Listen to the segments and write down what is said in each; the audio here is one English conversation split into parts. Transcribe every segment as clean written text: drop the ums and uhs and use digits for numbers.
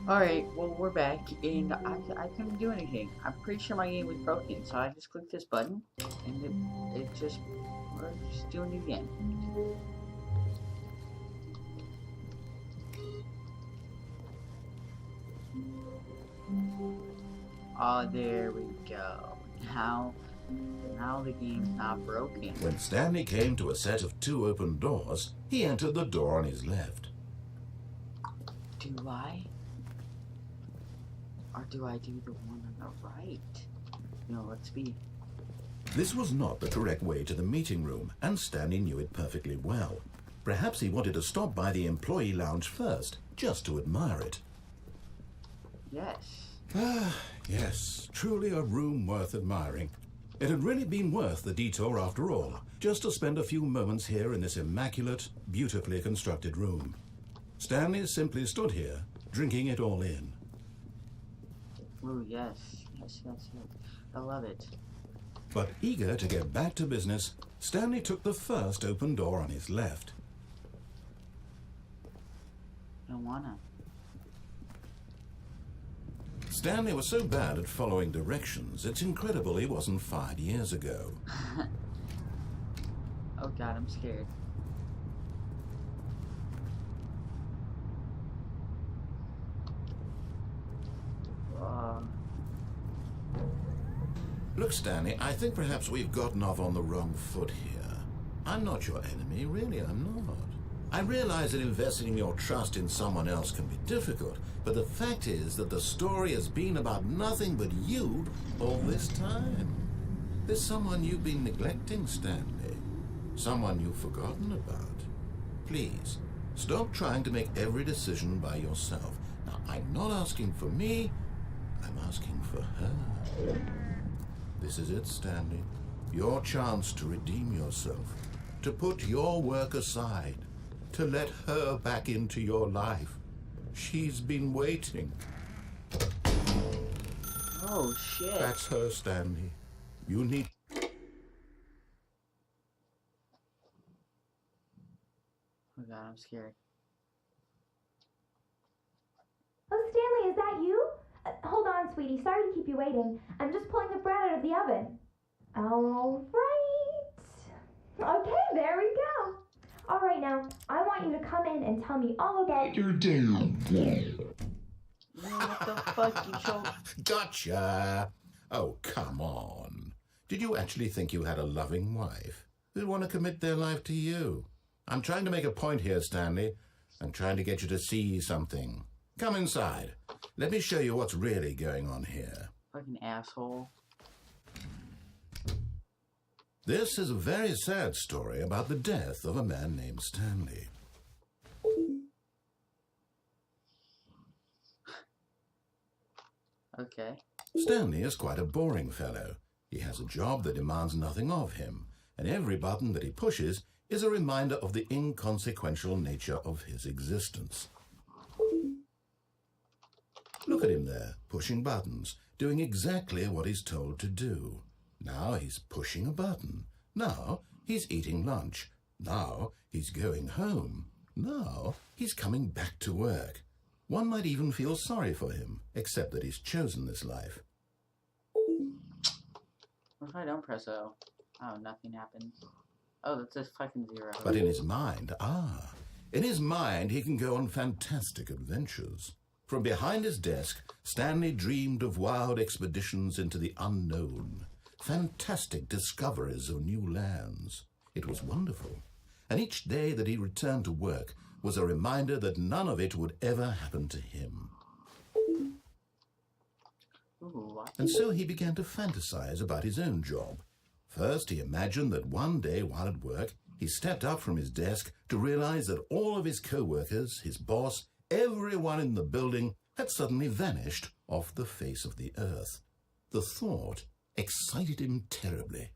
Alright, well, we're back, and I couldn't do anything. I'm pretty sure my game was broken, so I just clicked this button, and it just, we're just doing it again. Oh, there we go. Now the game's not broken. When Stanley came to a set of two open doors, he entered the door on his left. Do I? Or do I do the one on the right? No, let's be. This was not the correct way to the meeting room, and Stanley knew it perfectly well. Perhaps he wanted to stop by the employee lounge first, just to admire it. Yes. Yes, truly a room worth admiring. It had really been worth the detour after all, just to spend a few moments here in this immaculate, beautifully constructed room. Stanley simply stood here, drinking it all in. Ooh, yes. I love it. But eager to get back to business, Stanley took the first open door on his left. I don't wanna. Stanley was so bad at following directions, it's incredible he wasn't fired years ago. Oh god, I'm scared. Look, Stanley, I think perhaps we've gotten off on the wrong foot here. I'm not your enemy, really, I'm not. I realize that investing your trust in someone else can be difficult, but the fact is that the story has been about nothing but you all this time. There's someone you've been neglecting, Stanley. Someone you've forgotten about. Please, stop trying to make every decision by yourself. Now, I'm not asking for me, I'm asking for her. This is it, Stanley. Your chance to redeem yourself, to put your work aside, to let her back into your life. She's been waiting. Oh, shit. That's her, Stanley. You need... Oh god, I'm scared. Oh, Stanley, is that you? Hold on, sweetie. Sorry to keep you waiting. I'm just pulling the bread out of the oven. All right. Okay, there we go. All right, now, I want you to come in and tell me all about your day. What the fuck, you choke? Gotcha! Oh, come on. Did you actually think you had a loving wife who'd want to commit their life to you? I'm trying to make a point here, Stanley. I'm trying to get you to see something. Come inside. Let me show you what's really going on here. Fucking asshole. This is a very sad story about the death of a man named Stanley. Okay. Stanley is quite a boring fellow. He has a job that demands nothing of him, and every button that he pushes is a reminder of the inconsequential nature of his existence. Look at him there, pushing buttons, doing exactly what he's told to do. Now he's pushing a button. Now he's eating lunch. Now he's going home. Now he's coming back to work. One might even feel sorry for him, except that he's chosen this life. What if I don't press O? Oh, nothing happens. Oh, that's just fucking 0. But in his mind, in his mind he can go on fantastic adventures. From behind his desk, Stanley dreamed of wild expeditions into the unknown, fantastic discoveries of new lands. It was wonderful, and each day that he returned to work was a reminder that none of it would ever happen to him. Ooh, what? And so he began to fantasize about his own job. First, he imagined that one day while at work, he stepped up from his desk to realize that all of his co-workers, his boss, everyone in the building had suddenly vanished off the face of the earth. The thought excited him terribly.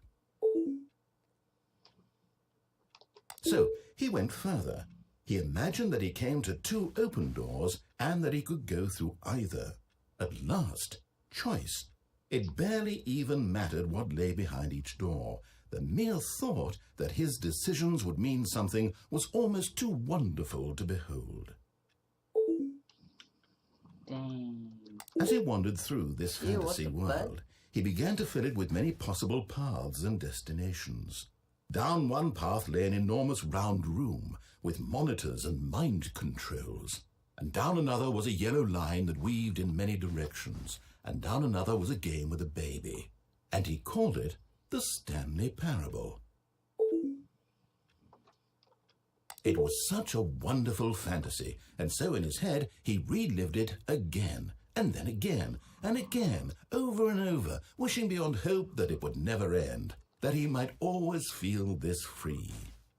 So he went further. He imagined that he came to two open doors and that he could go through either. At last, choice. It barely even mattered what lay behind each door. The mere thought that his decisions would mean something was almost too wonderful to behold. As he wandered through this Ew, what fantasy the world, he began to fill it with many possible paths and destinations. Down one path lay an enormous round room with monitors and mind controls. And down another was a yellow line that weaved in many directions. And down another was a game with a baby. And he called it the Stanley Parable. It was such a wonderful fantasy, and so in his head he relived it again, and then again, and again, over and over, wishing beyond hope that it would never end, that he might always feel this free.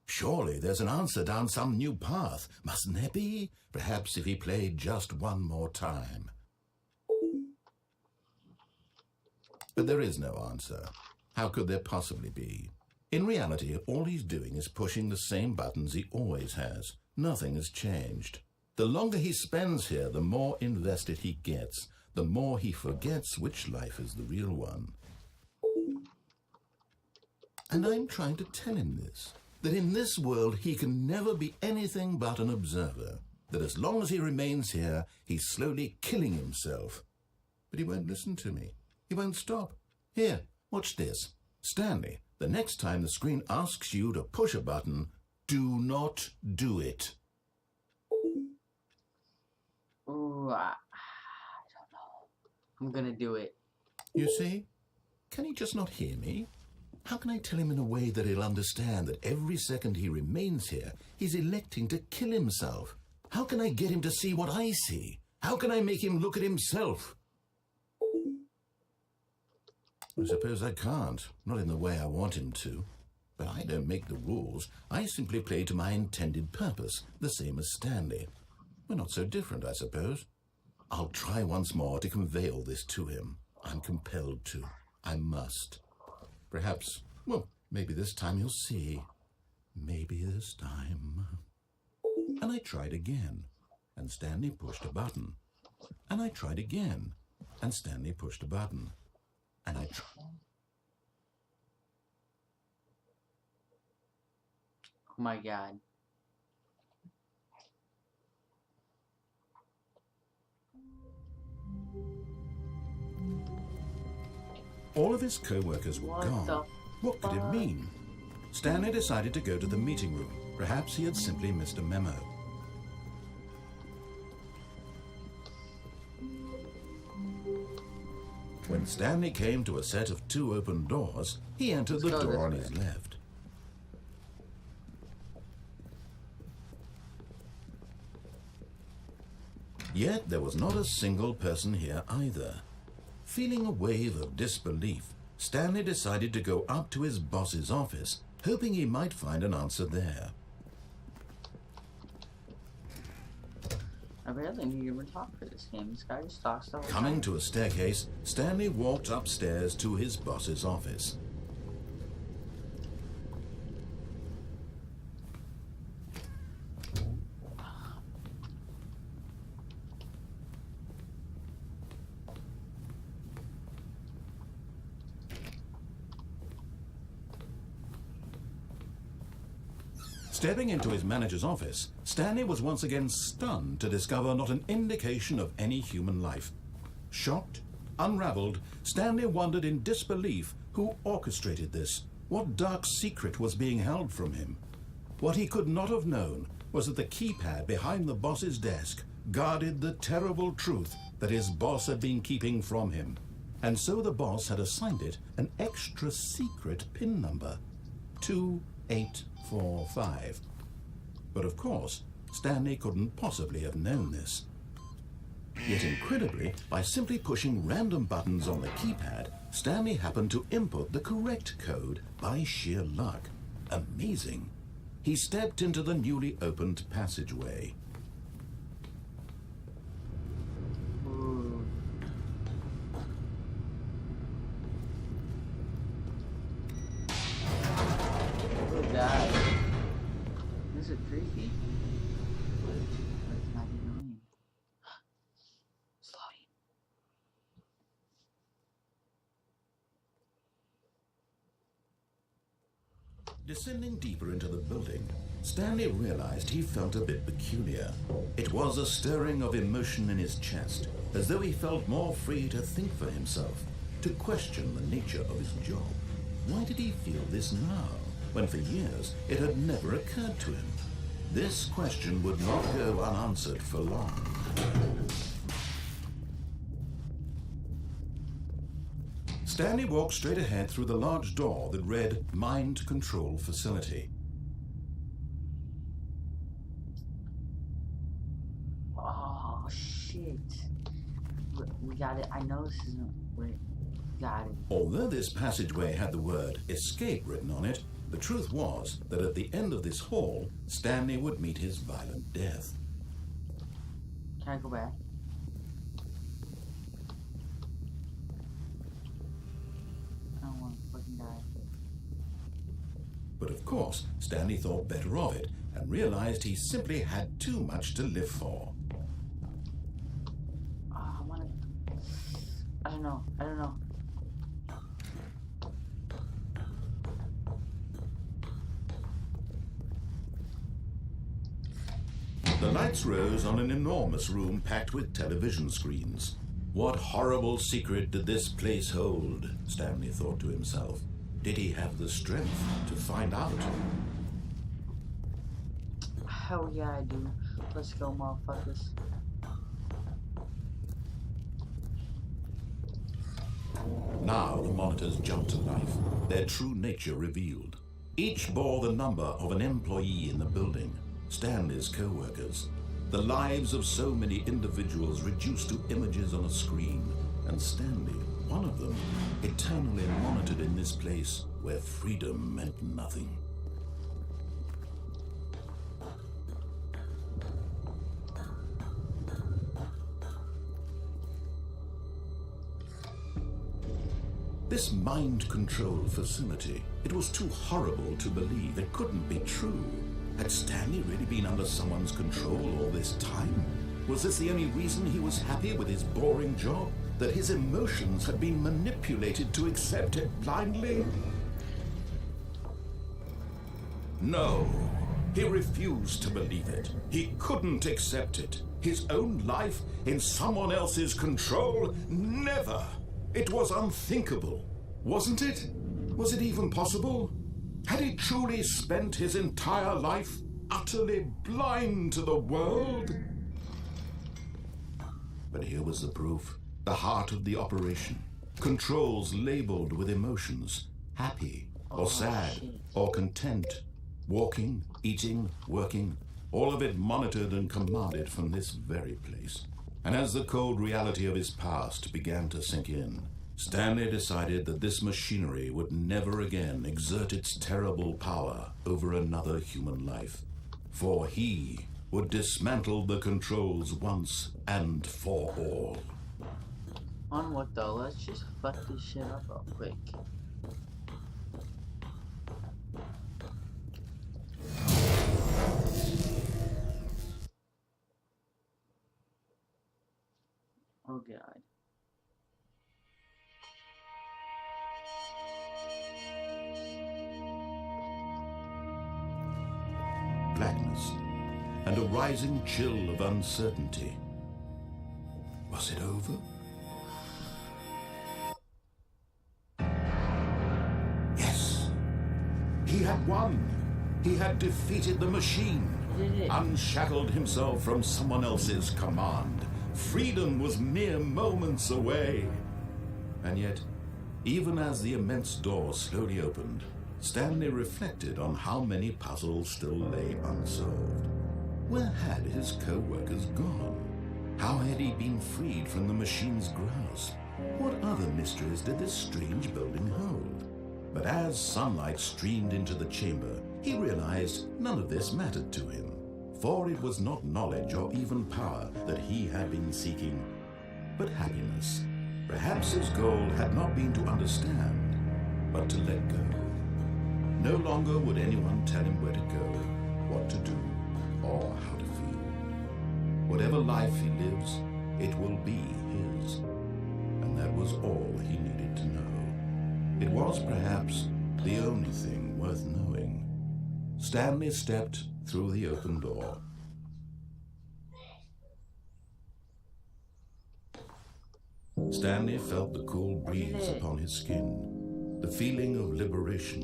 Surely there's an answer down some new path, mustn't there be? Perhaps if he played just one more time. But there is no answer. How could there possibly be? In reality, all he's doing is pushing the same buttons he always has. Nothing has changed. The longer he spends here, the more invested he gets, the more he forgets which life is the real one. And I'm trying to tell him this, that in this world he can never be anything but an observer, that as long as he remains here, he's slowly killing himself. But he won't listen to me. He won't stop. Here, watch this. Stanley, the next time the screen asks you to push a button, do not do it. Ooh, I don't know. I'm gonna do it. You see? Can he just not hear me? How can I tell him in a way that he'll understand that every second he remains here, he's electing to kill himself? How can I get him to see what I see? How can I make him look at himself? I suppose I can't, not in the way I want him to. But I don't make the rules. I simply play to my intended purpose, the same as Stanley. We're not so different, I suppose. I'll try once more to convey all this to him. I'm compelled to. I must. Perhaps, well, maybe this time you'll see. Maybe this time. And I tried again, and Stanley pushed a button. And I tried again, and Stanley pushed a button. And I tried. Oh my god. All of his co-workers were gone. What could it mean? Stanley decided to go to the meeting room. Perhaps he had simply missed a memo. When Stanley came to a set of 2 open doors, he entered the door on his left. Yet there was not a single person here either. Feeling a wave of disbelief, Stanley decided to go up to his boss's office, hoping he might find an answer there. I barely need to even talk for this game. This guy just talks the whole Coming time. to a staircase, Stanley walked upstairs to his boss's office. Stepping into his manager's office, Stanley was once again stunned to discover not an indication of any human life. Shocked, unraveled, Stanley wondered in disbelief who orchestrated this, what dark secret was being held from him. What he could not have known was that the keypad behind the boss's desk guarded the terrible truth that his boss had been keeping from him. And so the boss had assigned it an extra secret PIN number, 2845. But of course, Stanley couldn't possibly have known this. Yet incredibly, by simply pushing random buttons on the keypad, Stanley happened to input the correct code by sheer luck. Amazing. He stepped into the newly opened passageway. Ooh. Oh god. This is creepy. But it's not annoying. Slowing. Descending deeper into the building, Stanley realized he felt a bit peculiar. It was a stirring of emotion in his chest, as though he felt more free to think for himself, to question the nature of his job. Why did he feel this now, when for years it had never occurred to him? This question would not go unanswered for long. Stanley walked straight ahead through the large door that read Mind Control Facility. Oh, shit. We got it. I know this isn't... Wait. Got it. Although this passageway had the word escape written on it, the truth was that at the end of this hall, Stanley would meet his violent death. Can I go back? I don't want to fucking die. But of course, Stanley thought better of it and realized he simply had too much to live for. I want to... I don't know. The lights rose on an enormous room packed with television screens. What horrible secret did this place hold? Stanley thought to himself. Did he have the strength to find out? Hell yeah, I do. Let's go, motherfuckers. Now the monitors jumped to life, their true nature revealed. Each bore the number of an employee in the building, Stanley's co-workers. The lives of so many individuals reduced to images on a screen, and Stanley, one of them, eternally monitored in this place where freedom meant nothing. This mind control facility, it was too horrible to believe. It couldn't be true. Had Stanley really been under someone's control all this time? Was this the only reason he was happy with his boring job? That his emotions had been manipulated to accept it blindly? No, he refused to believe it. He couldn't accept it. His own life in someone else's control? Never! It was unthinkable, wasn't it? Was it even possible? Had he truly spent his entire life utterly blind to the world? But here was the proof. The heart of the operation. Controls labeled with emotions. Happy, or sad, or content. Walking, eating, working. All of it monitored and commanded from this very place. And as the cold reality of his past began to sink in, Stanley decided that this machinery would never again exert its terrible power over another human life. For he would dismantle the controls once and for all. On what though? Let's just fuck this shit up real quick. Oh god. Blackness and a rising chill of uncertainty. Was it over? Yes. He had won. He had defeated the machine. Unshackled himself from someone else's command. Freedom was mere moments away. And yet, even as the immense door slowly opened, Stanley reflected on how many puzzles still lay unsolved. Where had his co-workers gone? How had he been freed from the machine's grasp? What other mysteries did this strange building hold? But as sunlight streamed into the chamber, he realized none of this mattered to him, for it was not knowledge or even power that he had been seeking, but happiness. Perhaps his goal had not been to understand, but to let go. No longer would anyone tell him where to go, what to do, or how to feel. Whatever life he lives, it will be his. And that was all he needed to know. It was perhaps the only thing worth knowing. Stanley stepped through the open door. Stanley felt the cool breeze upon his skin, the feeling of liberation,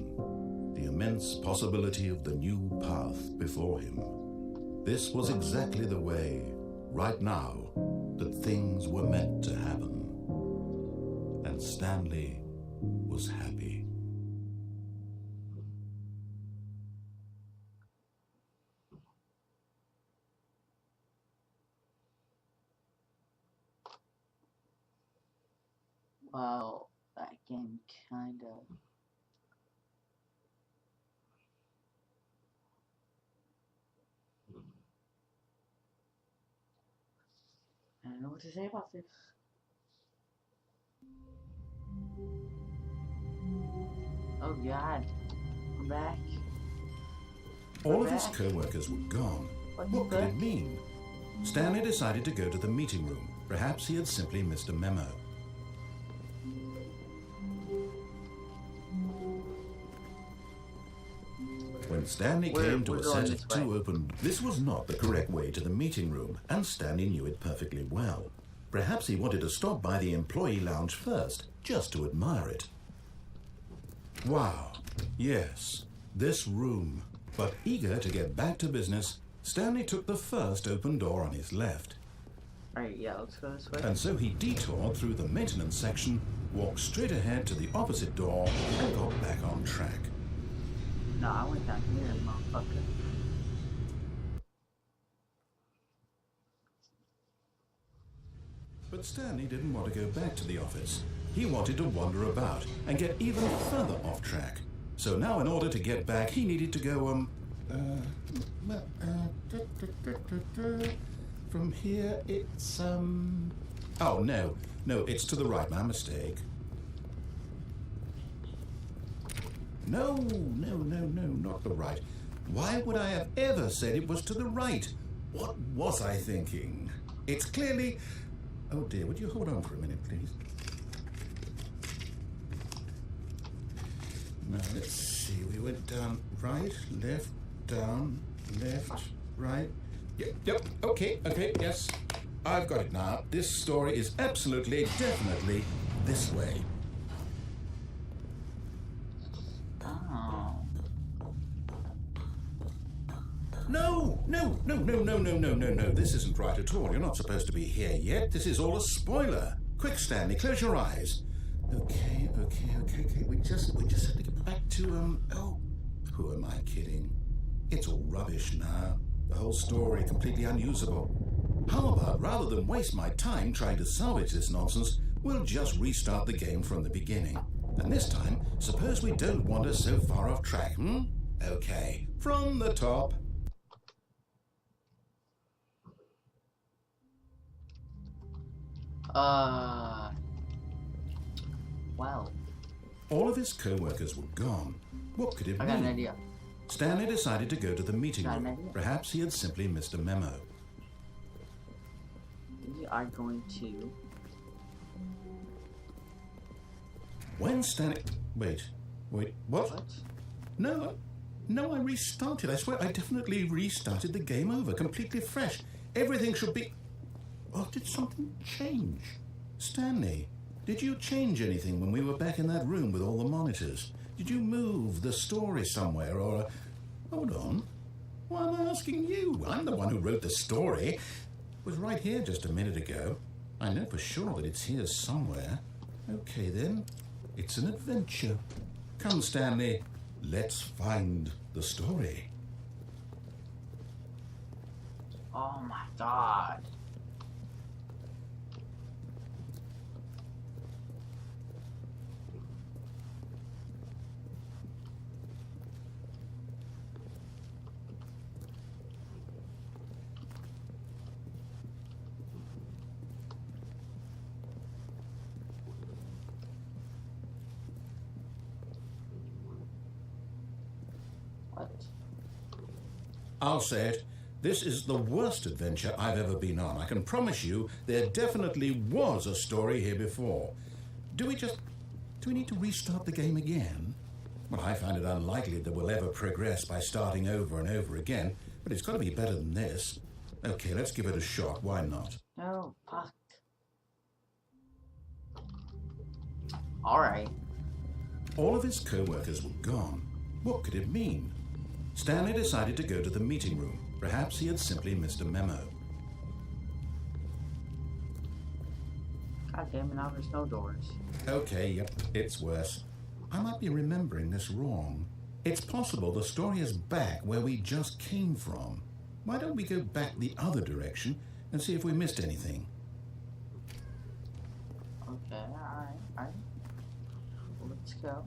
the immense possibility of the new path before him. This was exactly the way, right now, that things were meant to happen. And Stanley was happy. Well, that game kind of... I don't know what to say about this. Oh God, I'm back. All of his co-workers were gone. What could it mean? Stanley decided to go to the meeting room. Perhaps he had simply missed a memo. When Stanley came to a set of two open... This was not the correct way to the meeting room, and Stanley knew it perfectly well. Perhaps he wanted to stop by the employee lounge first, just to admire it. Wow, yes, this room. But eager to get back to business, Stanley took the first open door on his left. Alright, yeah, let's go this way. And so he detoured through the maintenance section, walked straight ahead to the opposite door, and got back on track. No, I went down here, motherfucker. But Stanley didn't want to go back to the office. He wanted to wander about and get even further off track. So now in order to get back, he needed to go, from here it's, oh, no, it's to the right, my mistake. No, not the right. Why would I have ever said it was to the right? What was I thinking? It's clearly... Oh dear, would you hold on for a minute, please? Now, let's see. We went down, right, left, down, left, right. Yep, okay, yes. I've got it now. This story is absolutely, definitely this way. Oh. No. This isn't right at all. You're not supposed to be here yet. This is all a spoiler. Quick, Stanley, close your eyes. Okay. We just have to get back to, oh, who am I kidding? It's all rubbish now. The whole story completely unusable. How about, rather than waste my time trying to salvage this nonsense, we'll just restart the game from the beginning. And this time, suppose we don't wander so far off track, Okay, from the top. Well. All of his co-workers were gone. What could it mean? I got an idea. Stanley decided to go to the meeting room. Perhaps he had simply missed a memo. We are going to... When Stanley... Wait, what? What? No, I restarted. I swear, I definitely restarted the game over, completely fresh. Everything should be... Oh, did something change? Stanley, did you change anything when we were back in that room with all the monitors? Did you move the story somewhere, or... Hold on. Well, I'm asking you. I'm the one who wrote the story. It was right here just a minute ago. I know for sure that it's here somewhere. Okay, then. It's an adventure. Come, Stanley. Let's find the story. Oh my God. What? I'll say it. This is the worst adventure I've ever been on. I can promise you there definitely was a story here before. Do we need to restart the game again? Well, I find it unlikely that we'll ever progress by starting over and over again, but it's got to be better than this. Okay, let's give it a shot. Why not? No, fuck. Alright. All of his co-workers were gone. What could it mean? Stanley decided to go to the meeting room. Perhaps he had simply missed a memo. God damn it, now there's no doors. Okay, yep, it's worse. I might be remembering this wrong. It's possible the story is back where we just came from. Why don't we go back the other direction and see if we missed anything? Okay, alright. Let's go.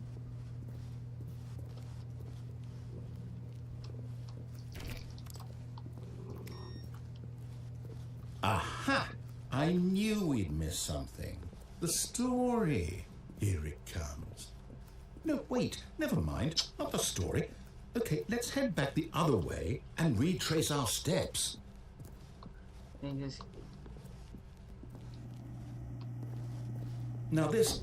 Aha! I knew we'd miss something. The story. Here it comes. No, wait, never mind. Not the story. Okay, let's head back the other way and retrace our steps. Then just... Now this...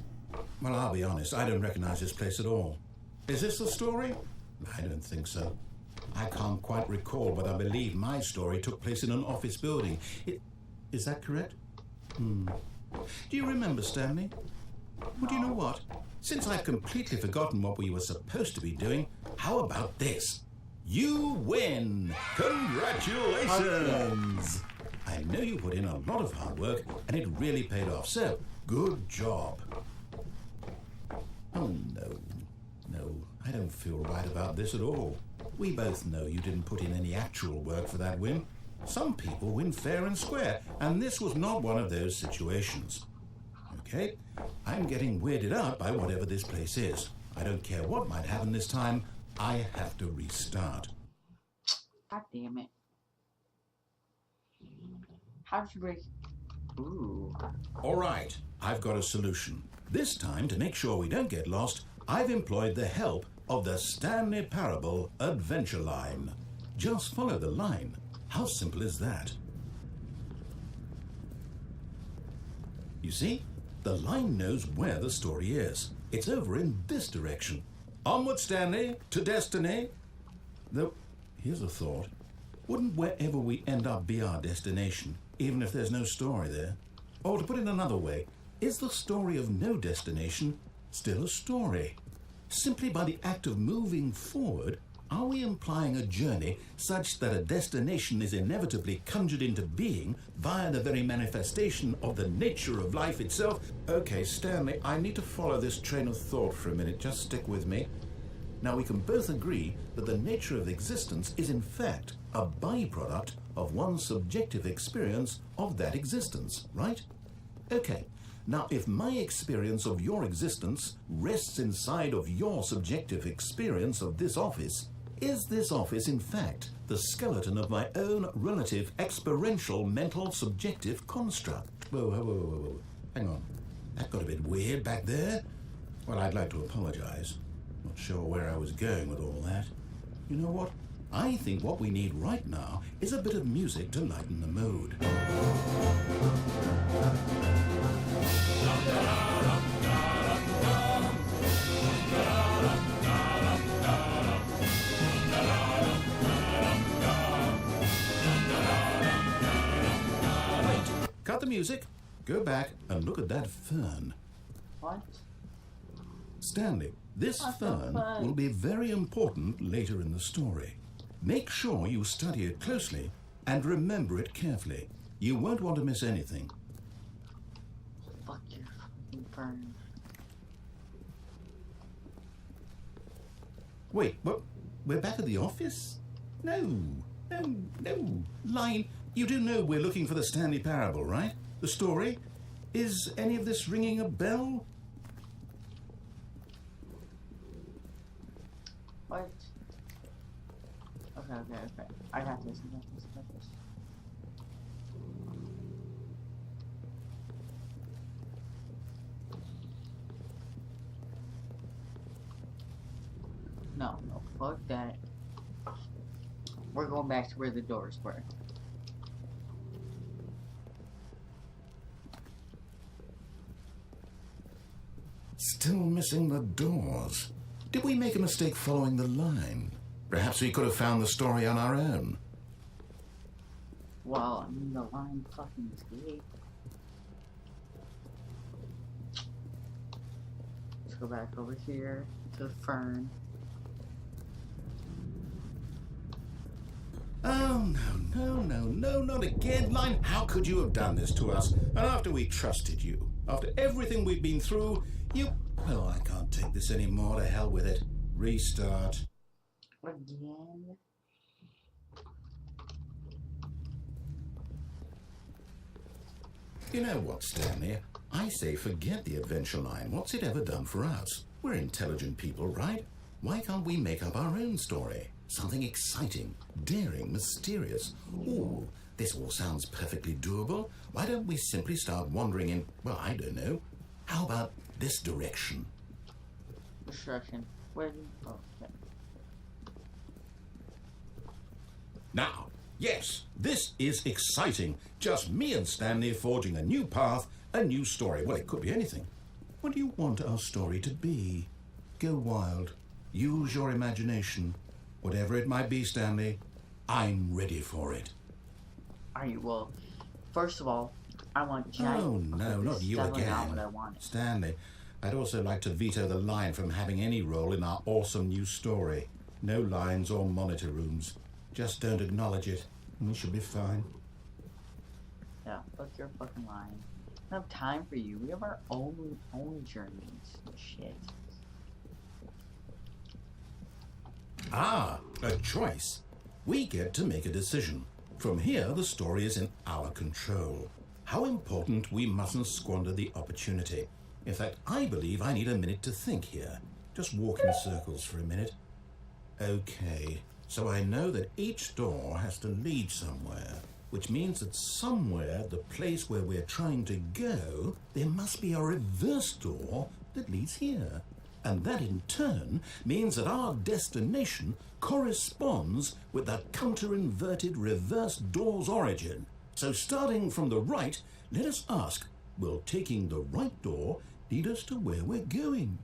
Well, I'll be honest, I don't recognize this place at all. Is this the story? I don't think so. I can't quite recall, but I believe my story took place in an office building. Is that correct? Do you remember, Stanley? Well, do you know what? Since I've completely forgotten what we were supposed to be doing, how about this? You win! Congratulations! I know you put in a lot of hard work, and it really paid off, so good job. Oh, no, I don't feel right about this at all. We both know you didn't put in any actual work for that win. Some people win fair and square, and this was not one of those situations. Okay, I'm getting weirded out by whatever this place is. I don't care what might happen this time. I have to restart. God damn it. How did you break... Ooh. All right, I've got a solution. This time, to make sure we don't get lost, I've employed the help of the Stanley Parable Adventure Line. Just follow the line. How simple is that? You see? The line knows where the story is. It's over in this direction. Onward, Stanley, to destiny. Though, here's a thought. Wouldn't wherever we end up be our destination, even if there's no story there? Or to put it another way, is the story of no destination still a story? Simply by the act of moving forward, are we implying a journey such that a destination is inevitably conjured into being via the very manifestation of the nature of life itself? Okay, Stanley, I need to follow this train of thought for a minute. Just stick with me. Now, we can both agree that the nature of existence is in fact a byproduct of one's subjective experience of that existence, right? Okay. Now, if my experience of your existence rests inside of your subjective experience of this office, is this office, in fact, the skeleton of my own relative experiential mental subjective construct? Whoa. Hang on. That got a bit weird back there. Well, I'd like to apologize. Not sure where I was going with all that. You know what? I think what we need right now is a bit of music to lighten the mood. Wait, cut the music. Go back and look at that fern. What? Stanley, this fern will be very important later in the story. Make sure you study it closely and remember it carefully. You won't want to miss anything. Fuck your fucking fern. Wait, what? We're back at the office? No. Line, you do know we're looking for the Stanley Parable, right? The story? Is any of this ringing a bell? What? Okay. I got this. No, fuck that. We're going back to where the doors were. Still missing the doors. Did we make a mistake following the line? Perhaps we could have found the story on our own. Well, I mean, the line fucking escaped. Let's go back over here to the fern. Oh, no, not again, Line. How could you have done this to us? And after we trusted you, after everything we've been through, you... Well, I can't take this anymore. To hell with it. Restart. Again? You know what, Stanley? I say forget the adventure line. What's it ever done for us? We're intelligent people, right? Why can't we make up our own story? Something exciting, daring, mysterious. Ooh, this all sounds perfectly doable. Why don't we simply start wandering in, well, I don't know. How about this direction? Which direction? Where? Oh, okay. Now, yes, this is exciting. Just me and Stanley forging a new path, a new story. Well, it could be anything. What do you want our story to be? Go wild. Use your imagination. Whatever it might be, Stanley, I'm ready for it. Alright, well, first of all, I want giant... Oh, no, not you again. Not what I wanted. Stanley, I'd also like to veto the line from having any role in our awesome new story. No lines or monitor rooms. Just don't acknowledge it, and we should be fine. Yeah, fuck your fucking line. I don't have time for you. We have our own journeys and shit. Ah, a choice. We get to make a decision. From here, the story is in our control. How important we mustn't squander the opportunity. In fact, I believe I need a minute to think here. Just walk in circles for a minute. Okay, so I know that each door has to lead somewhere, which means that somewhere, the place where we're trying to go, there must be a reverse door that leads here. And that in turn means that our destination corresponds with the counter-inverted reverse door's origin. So starting from the right, let us ask, will taking the right door lead us to where we're going?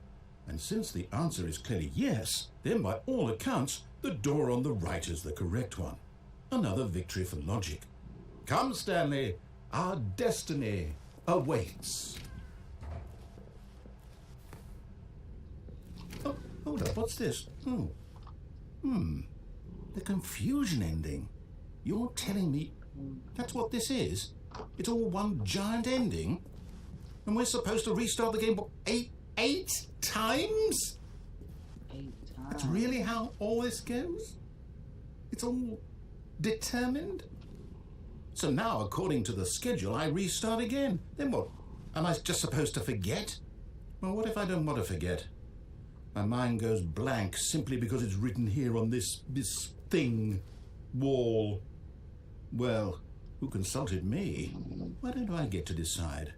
And since the answer is clearly yes, then by all accounts, the door on the right is the correct one. Another victory for logic. Come, Stanley, our destiny awaits. Oh, hold up, what's this? The confusion ending. You're telling me that's what this is? It's all one giant ending? And we're supposed to restart the game, what, eight times? 8 times. That's really how all this goes? It's all determined? So now, according to the schedule, I restart again. Then what? Am I just supposed to forget? Well, what if I don't want to forget? My mind goes blank simply because it's written here on this thing, wall. Well, who consulted me? Why don't I get to decide?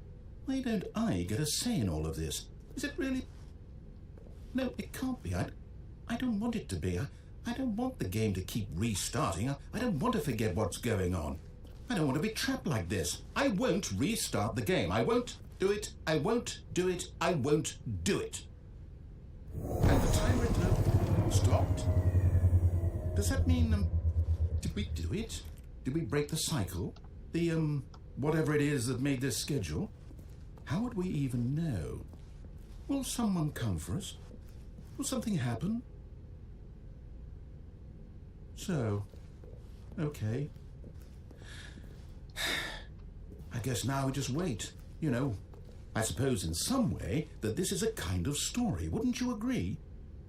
Why don't I get a say in all of this? Is it really? No, it can't be. I don't want it to be. I don't want the game to keep restarting. I don't want to forget what's going on. I don't want to be trapped like this. I won't restart the game. I won't do it. I won't do it. I won't do it. And the timer stopped. Does that mean, did we do it? Did we break the cycle? The, whatever it is that made this schedule? How would we even know? Will someone come for us? Will something happen? So, okay. I guess now we just wait, you know. I suppose in some way that this is a kind of story, wouldn't you agree?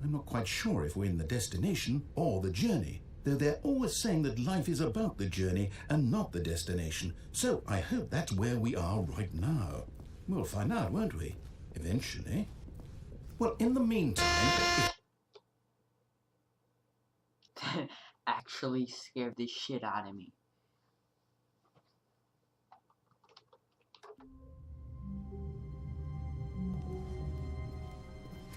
I'm not quite sure if we're in the destination or the journey, though they're always saying that life is about the journey and not the destination, so I hope that's where we are right now. We'll find out, won't we? Eventually. Well, in the meantime... Actually scared the shit out of me.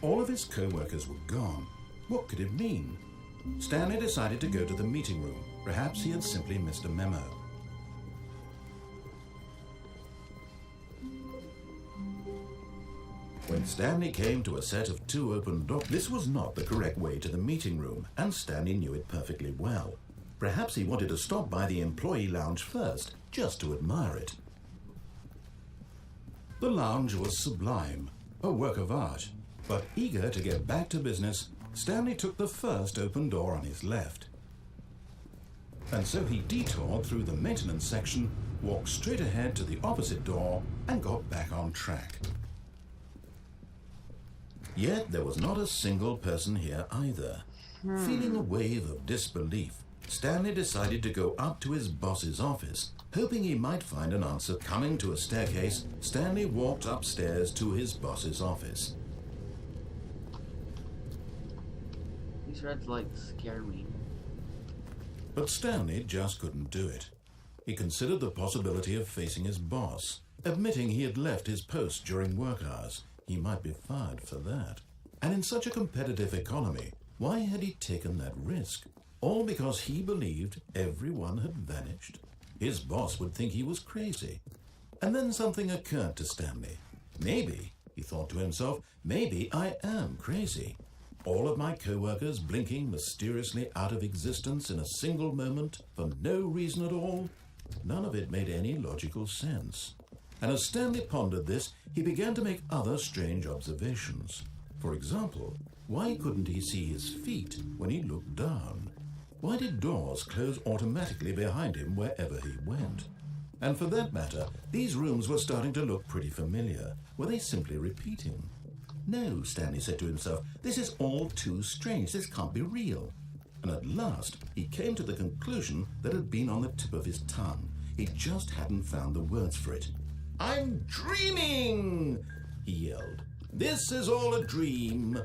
All of his co-workers were gone. What could it mean? Stanley decided to go to the meeting room. Perhaps he had simply missed a memo. When When Stanley came to a set of 2 open doors, this was not the correct way to the meeting room, and Stanley knew it perfectly well. Perhaps he wanted to stop by the employee lounge first, just to admire it. The lounge was sublime, a work of art. But eager to get back to business, Stanley took the first open door on his left. And so he detoured through the maintenance section, walked straight ahead to the opposite door, and got back on track. Yet there was not a single person here either. Feeling a wave of disbelief, Stanley decided to go up to his boss's office. Hoping he might find an answer coming to a staircase, Stanley walked upstairs to his boss's office. These red lights scare me. But Stanley just couldn't do it. He considered the possibility of facing his boss. Admitting he had left his post during work hours, he might be fired for that. And in such a competitive economy, why had he taken that risk? All because he believed everyone had vanished? His boss would think he was crazy. And then something occurred to Stanley. Maybe, he thought to himself, maybe I am crazy. All of my co-workers blinking mysteriously out of existence in a single moment for no reason at all? None of it made any logical sense. And as Stanley pondered this, he began to make other strange observations. For example, why couldn't he see his feet when he looked down? Why did doors close automatically behind him wherever he went? And for that matter, these rooms were starting to look pretty familiar. Were they simply repeating? No, Stanley said to himself, this is all too strange. This can't be real. And at last, he came to the conclusion that had been on the tip of his tongue. He just hadn't found the words for it. "I'm dreaming!" he yelled. "This is all a dream."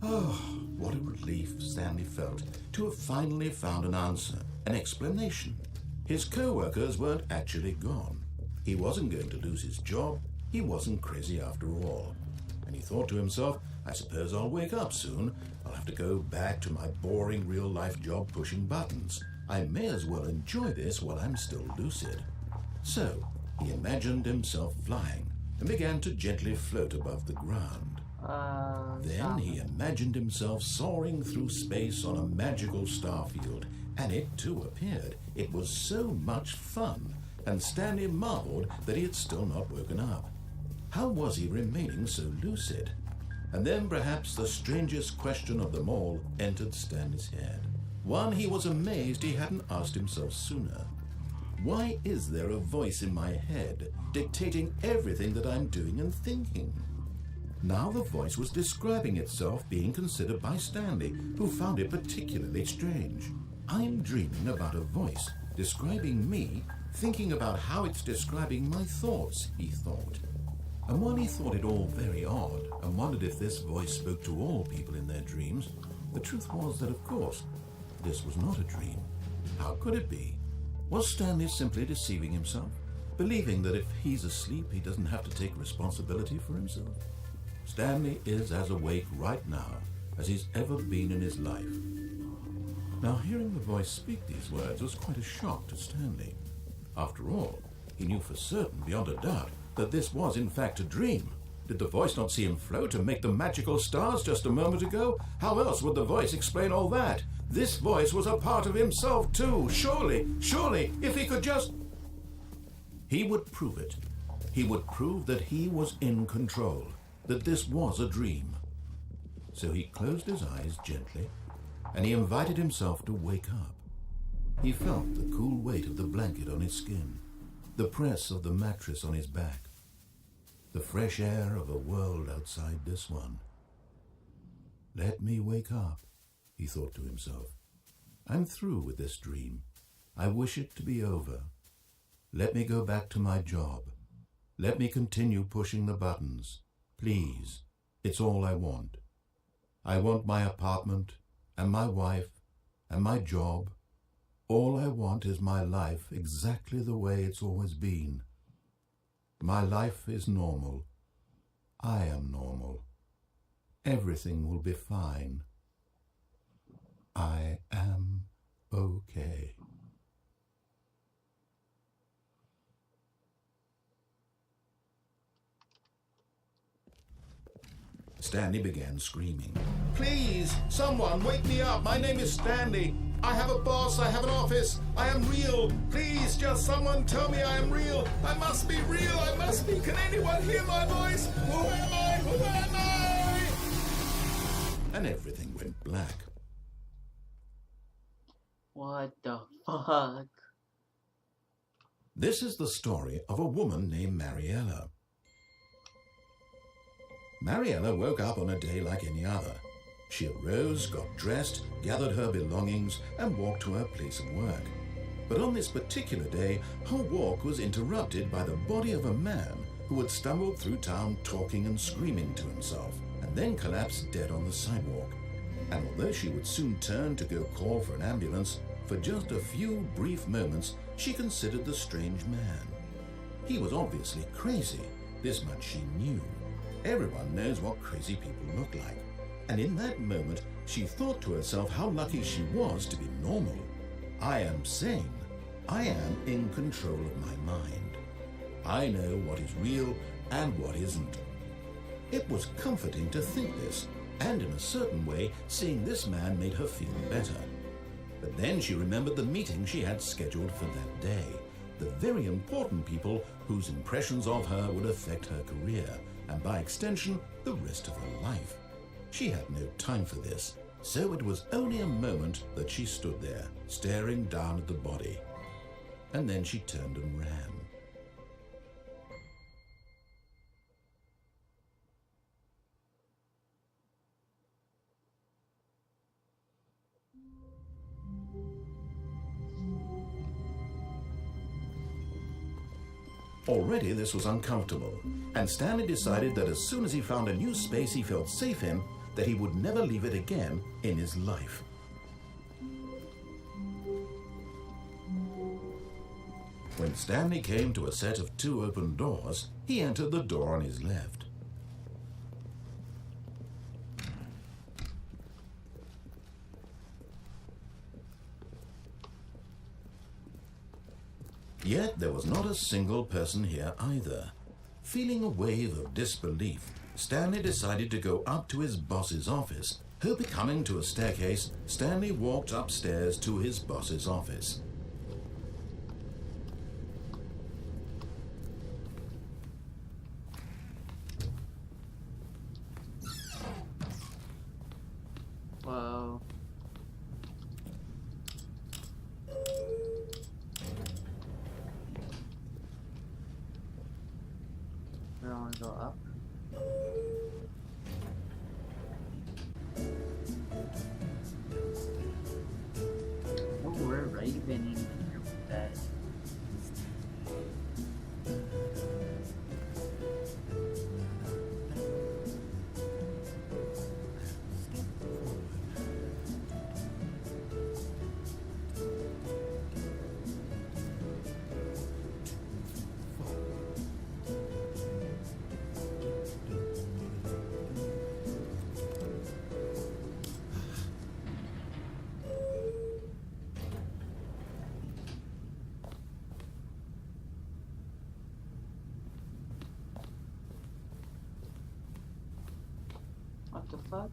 Oh, what a relief Stanley felt to have finally found an answer, an explanation. His co-workers weren't actually gone. He wasn't going to lose his job. He wasn't crazy after all. And he thought to himself, I suppose I'll wake up soon. I'll have to go back to my boring real-life job pushing buttons. I may as well enjoy this while I'm still lucid. So he imagined himself flying and began to gently float above the ground. Then he imagined himself soaring through space on a magical starfield, and it too appeared. It was so much fun, and Stanley marveled that he had still not woken up. How was he remaining so lucid? And then perhaps the strangest question of them all entered Stanley's head. One he was amazed he hadn't asked himself sooner. Why is there a voice in my head dictating everything that I'm doing and thinking? Now the voice was describing itself being considered by Stanley, who found it particularly strange. I'm dreaming about a voice describing me, thinking about how it's describing my thoughts, he thought. And while he thought it all very odd and wondered if this voice spoke to all people in their dreams, the truth was that, of course, this was not a dream. How could it be? Was Stanley simply deceiving himself, believing that if he's asleep he doesn't have to take responsibility for himself? Stanley is as awake right now as he's ever been in his life. Now, hearing the voice speak these words was quite a shock to Stanley. After all, he knew for certain, beyond a doubt, that this was in fact a dream. Did the voice not see him float and make the magical stars just a moment ago? How else would the voice explain all that? This voice was a part of himself too. Surely, if he could just... He would prove it. He would prove that he was in control, that this was a dream. So he closed his eyes gently, and he invited himself to wake up. He felt the cool weight of the blanket on his skin, the press of the mattress on his back, the fresh air of a world outside this one. Let me wake up, he thought to himself. I'm through with this dream. I wish it to be over. Let me go back to my job. Let me continue pushing the buttons. Please, it's all I want. I want my apartment and my wife and my job. All I want is my life exactly the way it's always been. My life is normal. I am normal. Everything will be fine. I am okay. Stanley began screaming. Please, someone, wake me up. My name is Stanley. I have a boss. I have an office. I am real. Please, just someone tell me I am real. I must be real. I must be. Can anyone hear my voice? Who am I? Who am I? And everything went black. What the fuck? This is the story of a woman named Mariella. Mariella woke up on a day like any other. She arose, got dressed, gathered her belongings, and walked to her place of work. But on this particular day, her walk was interrupted by the body of a man who had stumbled through town talking and screaming to himself, and then collapsed dead on the sidewalk. And although she would soon turn to go call for an ambulance, for just a few brief moments she considered the strange man. He was obviously crazy, this much she knew. Everyone knows what crazy people look like. And in that moment, she thought to herself how lucky she was to be normal. I am sane. I am in control of my mind. I know what is real and what isn't. It was comforting to think this, and in a certain way, seeing this man made her feel better. But then she remembered the meeting she had scheduled for that day, the very important people whose impressions of her would affect her career, and by extension, the rest of her life. She had no time for this, so it was only a moment that she stood there, staring down at the body. And then she turned and ran. Already this was uncomfortable, and Stanley decided that as soon as he found a new space he felt safe in, that he would never leave it again in his life. When Stanley came to a set of 2 open doors, he entered the door on his left. Yet there was not a single person here either. Feeling a wave of disbelief, Stanley decided to go up to his boss's office. Hoping coming to a staircase, Stanley walked upstairs to his boss's office. Whoa. I don't want to go up. Oh, we're ravening in here with that. What the fuck?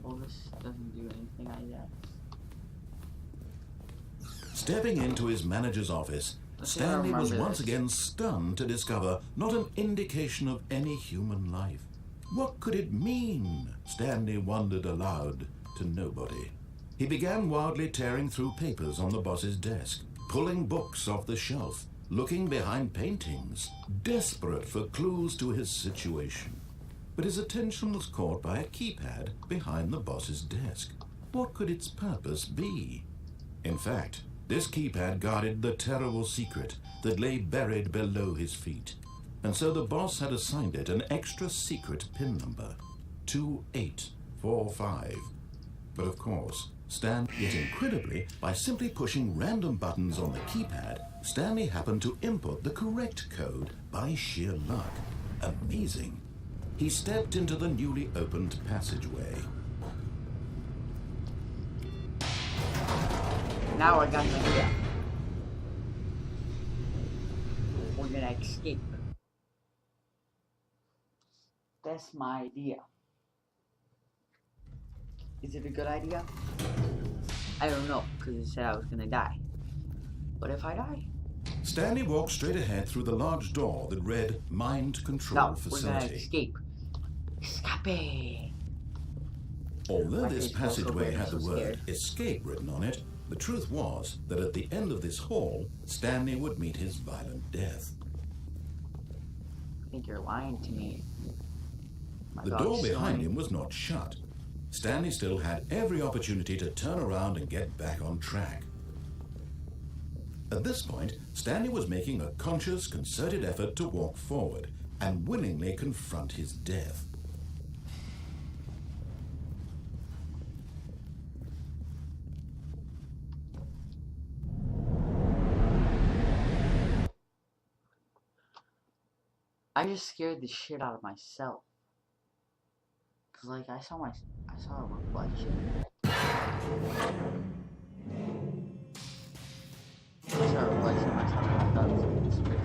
Well, this doesn't do anything, I guess. Stepping into his manager's office, Stanley was once again stunned to discover not an indication of any human life. What could it mean? Stanley wondered aloud to nobody. He began wildly tearing through papers on the boss's desk, pulling books off the shelf, looking behind paintings, desperate for clues to his situation. But his attention was caught by a keypad behind the boss's desk. What could its purpose be? In fact, this keypad guarded the terrible secret that lay buried below his feet, and so the boss had assigned it an extra secret PIN number. 2845. But of course, yet incredibly, by simply pushing random buttons on the keypad, Stanley happened to input the correct code by sheer luck. Amazing. He stepped into the newly opened passageway. Now I got an idea. We're gonna escape. That's my idea. Is it a good idea? I don't know, because it said I was gonna die. What if I die? Stanley walked straight ahead through the large door that read Mind Control No, Facility. we're gonna escape. Escape! Although this passageway had the word escape written on it, the truth was that at the end of this hall, Stanley would meet his violent death. I think you're lying to me. The door behind him was not shut. Stanley still had every opportunity to turn around and get back on track. At this point, Stanley was making a conscious, concerted effort to walk forward and willingly confront his death. I just scared the shit out of myself. Cause like I saw a reflection.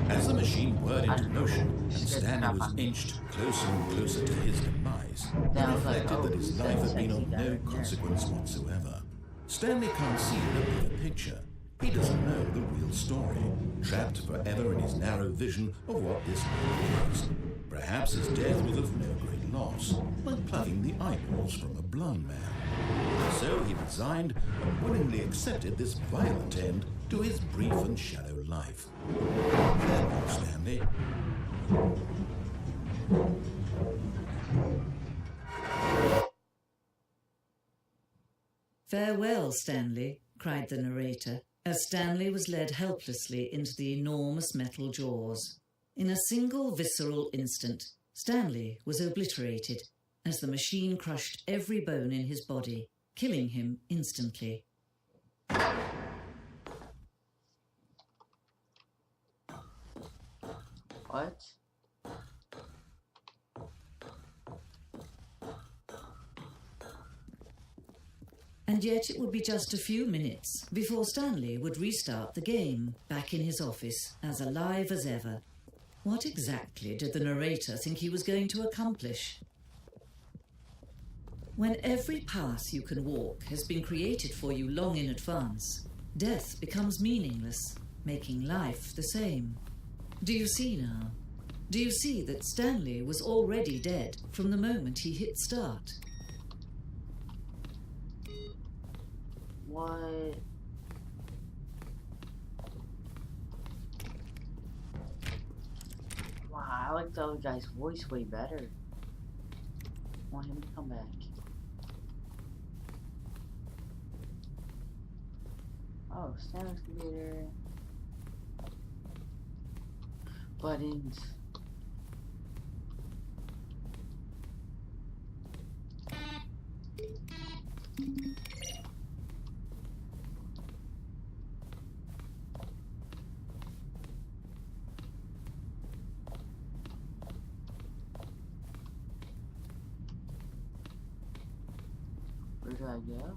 As the machine whirred into motion and Stanley was inched closer and closer to his demise, he reflected that his life had been of no consequence whatsoever. Stanley can't see the bigger picture. He doesn't know the real story, trapped forever in his narrow vision of what this world is. Perhaps his death was of no great loss, like plucking the eyeballs from a blind man. So he resigned and willingly accepted this violent end to his brief and shallow life. Farewell, Stanley. "Farewell, Stanley," cried the narrator, as Stanley was led helplessly into the enormous metal jaws. In a single visceral instant, Stanley was obliterated as the machine crushed every bone in his body, killing him instantly. What? And yet it would be just a few minutes before Stanley would restart the game, back in his office, as alive as ever. What exactly did the narrator think he was going to accomplish? When every path you can walk has been created for you long in advance, death becomes meaningless, making life the same. Do you see now? Do you see that Stanley was already dead from the moment he hit start? What? Wow, I like the other guy's voice way better. I want him to come back. Oh, Stanley's computer. Buttons. Where do I go?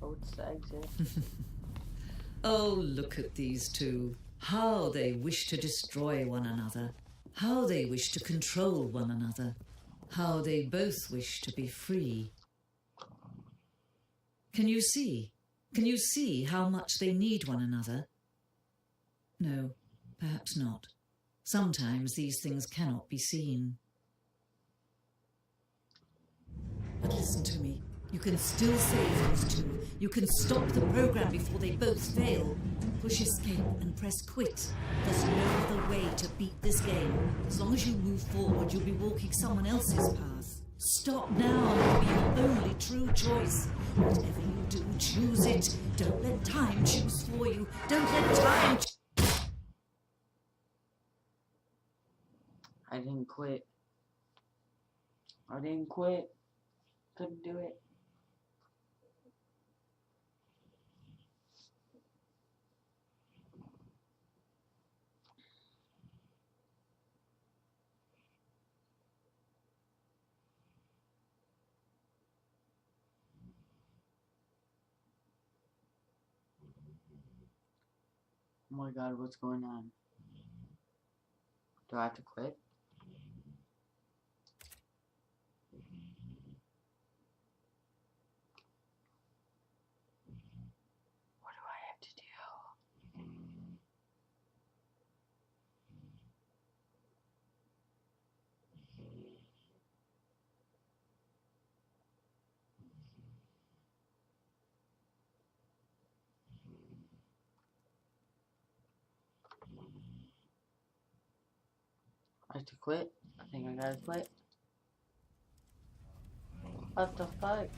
Oh, it's the exit. Oh, look at these two. How they wish to destroy one another. How they wish to control one another. How they both wish to be free. Can you see? Can you see how much they need one another? No, perhaps not. Sometimes these things cannot be seen. But listen to me. You can still save these two. You can stop the program before they both fail. Push escape and press quit. There's no other way to beat this game. As long as you move forward, you'll be walking someone else's path. Stop now. It'll be your only true choice. Whatever you do, choose it. quit. Don't let time choose for you. Don't let time... I didn't quit. I didn't quit. Couldn't do it. Oh my god, what's going on? Do I have to quit? What do I have to do? I have to quit? I think I gotta quit. What the fuck?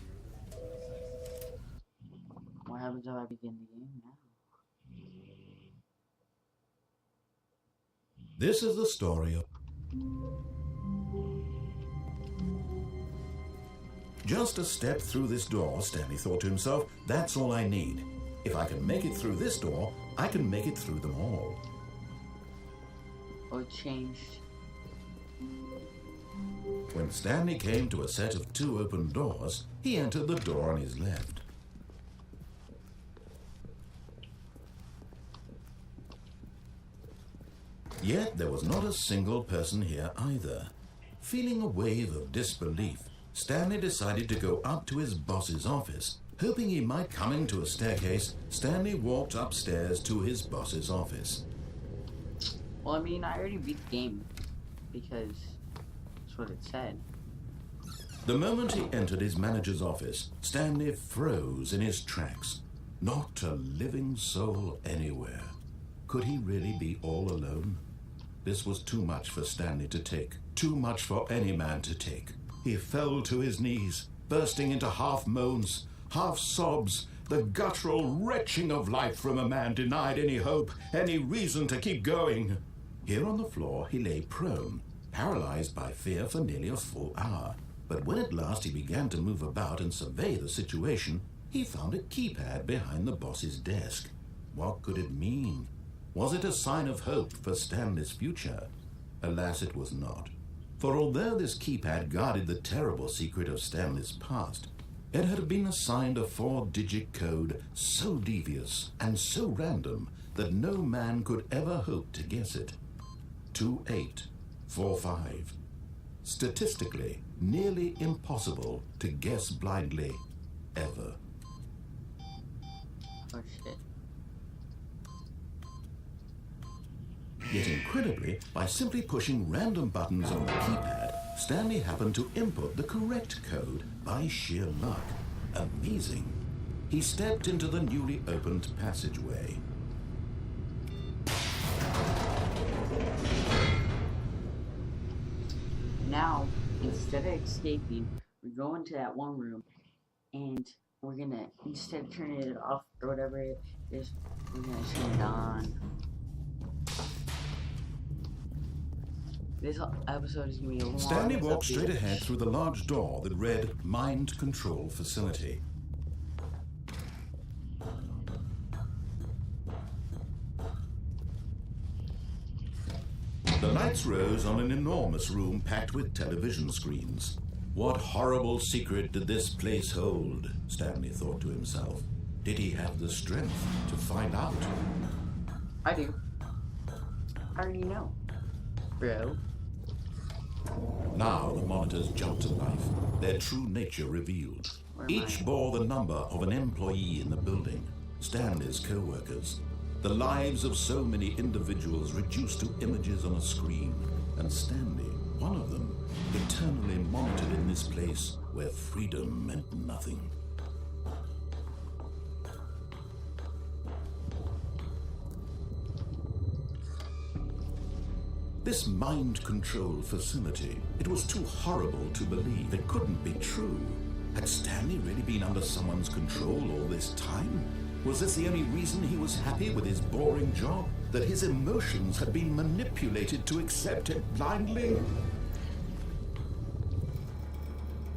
What happens if I begin the game now? This is the story of... Just a step through this door, Stanley thought to himself, that's all I need. If I can make it through this door, I can make it through them all. Oh, it changed. When Stanley came to a set of 2 open doors, he entered the door on his left. Yet there was not a single person here either. Feeling a wave of disbelief, Stanley decided to go up to his boss's office. Hoping he might come into a staircase, Stanley walked upstairs to his boss's office. Well, I mean, I already beat the game because that's what it said. The moment he entered his manager's office, Stanley froze in his tracks. Not a living soul anywhere. Could he really be all alone? This was too much for Stanley to take. Too much for any man to take. He fell to his knees, bursting into half moans, half sobs, the guttural retching of life from a man denied any hope, any reason to keep going. Here on the floor he lay prone, paralyzed by fear for nearly a full hour. But when at last he began to move about and survey the situation, he found a keypad behind the boss's desk. What could it mean? Was it a sign of hope for Stanley's future? Alas, it was not. For although this keypad guarded the terrible secret of Stanley's past, it had been assigned a 4-digit code so devious and so random that no man could ever hope to guess it. 2845. Statistically, nearly impossible to guess blindly, ever. Oh shit. Yet incredibly, by simply pushing random buttons on the keypad, Stanley happened to input the correct code by sheer luck. Amazing. He stepped into the newly opened passageway. Now, instead of escaping, we go into that one room and we're gonna, instead of turning it off or whatever it is, we're gonna turn it on. This episode is gonna be a long Stanley walked update. straight ahead through the large door that read Mind Control Facility. The lights rose on an enormous room packed with television screens. What horrible secret did this place hold? Stanley thought to himself. Did he have the strength to find out? I do. I already know, bro. Now the monitors jumped to life, their true nature revealed. Each bore the number of an employee in the building, Stanley's co-workers. The lives of so many individuals reduced to images on a screen, and Stanley, one of them, eternally monitored in this place where freedom meant nothing. This mind control facility, it was too horrible to believe. It couldn't be true. Had Stanley really been under someone's control all this time? Was this the only reason he was happy with his boring job? That his emotions had been manipulated to accept it blindly?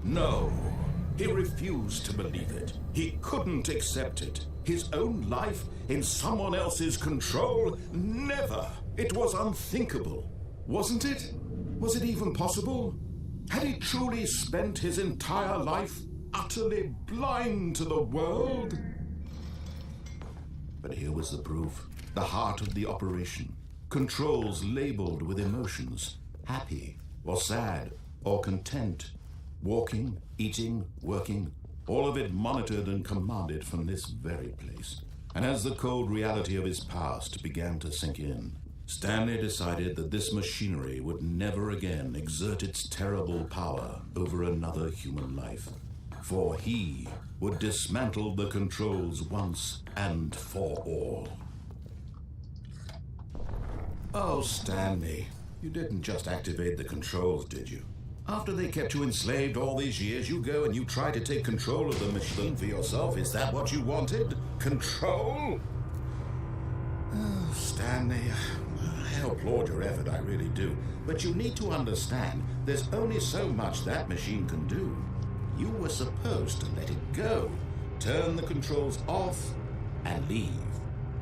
No, he refused to believe it. He couldn't accept it. His own life in someone else's control? Never! It was unthinkable. Wasn't it? Was it even possible? Had he truly spent his entire life utterly blind to the world? But here was the proof. The heart of the operation. Controls labeled with emotions. Happy, or sad, or content. Walking, eating, working. All of it monitored and commanded from this very place. And as the cold reality of his past began to sink in, Stanley decided that this machinery would never again exert its terrible power over another human life. For he would dismantle the controls once and for all. Oh, Stanley, you didn't just activate the controls, did you? After they kept you enslaved all these years, you go and you try to take control of the machine for yourself. Is that what you wanted? Control? Oh, Stanley, I applaud your effort, I really do. But you need to understand, there's only so much that machine can do. You were supposed to let it go, turn the controls off, and leave.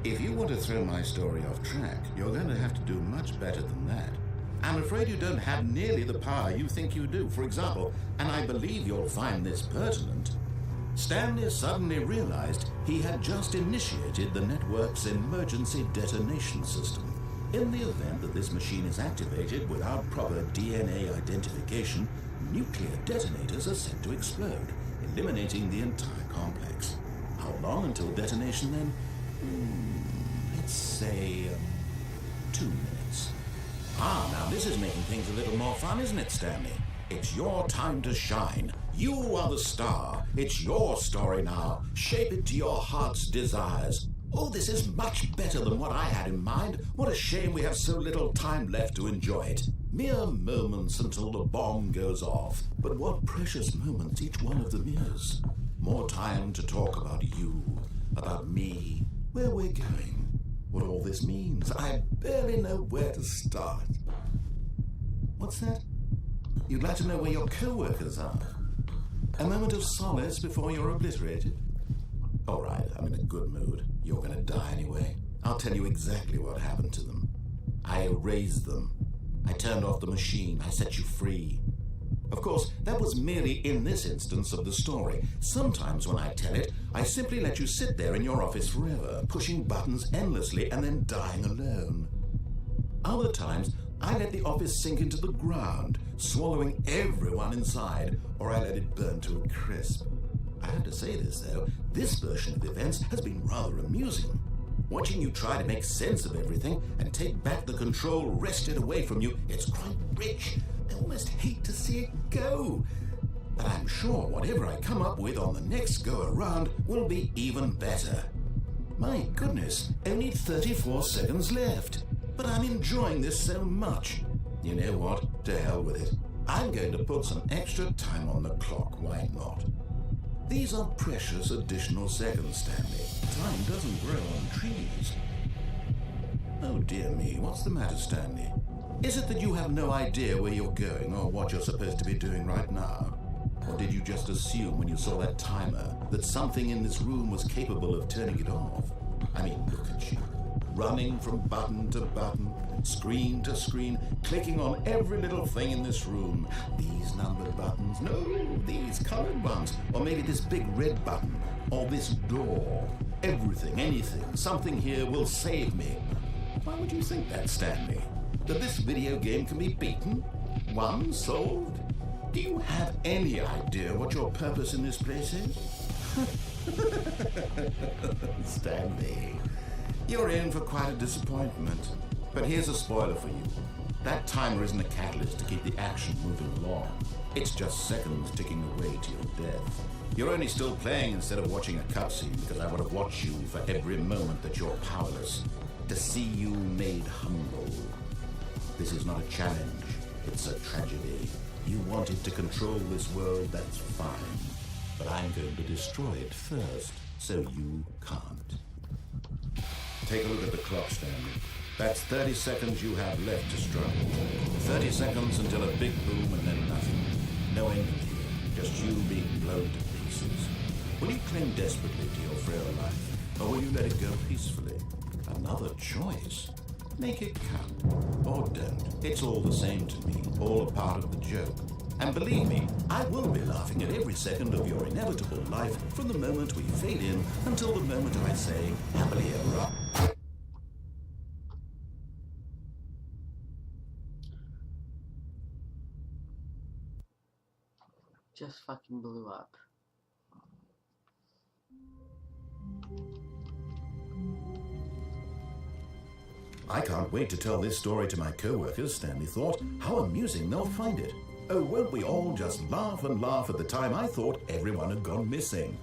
If you want to throw my story off track, you're going to have to do much better than that. I'm afraid you don't have nearly the power you think you do. For example, and I believe you'll find this pertinent, Stanley suddenly realized he had just initiated the network's emergency detonation system. In the event that this machine is activated without proper DNA identification, nuclear detonators are set to explode, eliminating the entire complex. How long until detonation then? Let's say 2 minutes. Now this is making things a little more fun, isn't it, Stanley? It's your time to shine. You are the star. It's your story now. Shape it to your heart's desires. Oh, this is much better than what I had in mind. What a shame we have so little time left to enjoy it. Mere moments until the bomb goes off. But what precious moments each one of them is. More time to talk about you, about me, where we're going, what all this means. I barely know where to start. What's that? You'd like to know where your co-workers are? A moment of solace before you're obliterated? All right, I'm in a good mood. You're going to die anyway. I'll tell you exactly what happened to them. I erased them. I turned off the machine. I set you free. Of course, that was merely in this instance of the story. Sometimes when I tell it, I simply let you sit there in your office forever, pushing buttons endlessly and then dying alone. Other times, I let the office sink into the ground, swallowing everyone inside, or I let it burn to a crisp. I have to say this, though, this version of events has been rather amusing. Watching you try to make sense of everything and take back the control wrested away from you, it's quite rich. I almost hate to see it go. But I'm sure whatever I come up with on the next go-around will be even better. My goodness, only 34 seconds left. But I'm enjoying this so much. You know what? To hell with it. I'm going to put some extra time on the clock, why not? These are precious additional seconds, Stanley. Time doesn't grow on trees. Oh dear me, what's the matter, Stanley? Is it that you have no idea where you're going or what you're supposed to be doing right now? Or did you just assume when you saw that timer that something in this room was capable of turning it off? I mean, look at you. Running from button to button, screen to screen, clicking on every little thing in this room. These numbered buttons, no, these colored ones, or maybe this big red button, or this door. Everything, anything, something here will save me. Why would you think that, Stanley? That this video game can be beaten? Won? Solved? Do you have any idea what your purpose in this place is? Stanley, you're in for quite a disappointment. But here's a spoiler for you. That timer isn't a catalyst to keep the action moving along. It's just seconds ticking away to your death. You're only still playing instead of watching a cutscene because I would have watched you for every moment that you're powerless. To see you made humble. This is not a challenge. It's a tragedy. You wanted to control this world, that's fine. but I'm going to destroy it first, so you can't. Take a look at the clock, Stanley. That's 30 seconds you have left to struggle. 30 seconds until a big boom and then nothing. No ending here, just you being blown to pieces. Will you cling desperately to your frail life, or will you let it go peacefully? Another choice. Make it count, or don't. It's all the same to me, all a part of the joke. And believe me, I will be laughing at every second of your inevitable life from the moment we fade in until the moment I say, happily ever after. Just fucking blew up. I can't wait to tell this story to my co-workers, Stanley thought. How amusing they'll find it. Oh, won't we all just laugh and laugh at the time I thought everyone had gone missing.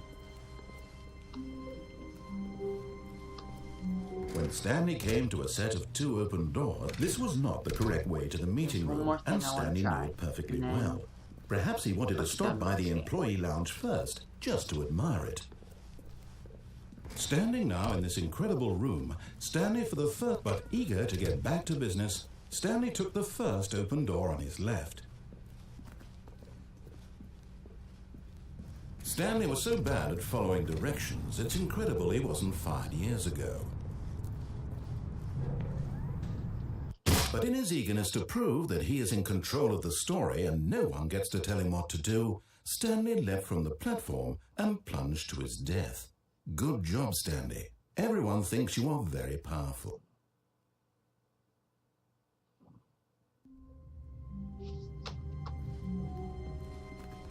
When Stanley came to a set of 2 open doors, this was not the correct way to the meeting room, and Stanley knew it perfectly well. Perhaps he wanted to stop by the employee lounge first, just to admire it. Standing now in this incredible room, Stanley for the first, but eager to get back to business, Stanley took the first open door on his left. Stanley was so bad at following directions, it's incredible he wasn't fired years ago. But in his eagerness to prove that he is in control of the story and no one gets to tell him what to do, Stanley leapt from the platform and plunged to his death. Good job, Stanley. Everyone thinks you are very powerful.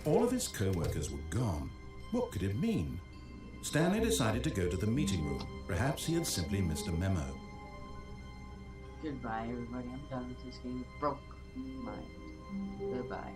All of his co-workers were gone. What could it mean? Stanley decided to go to the meeting room. Perhaps he had simply missed a memo. Goodbye, everybody. I'm done with this game. It broke my mind. Goodbye.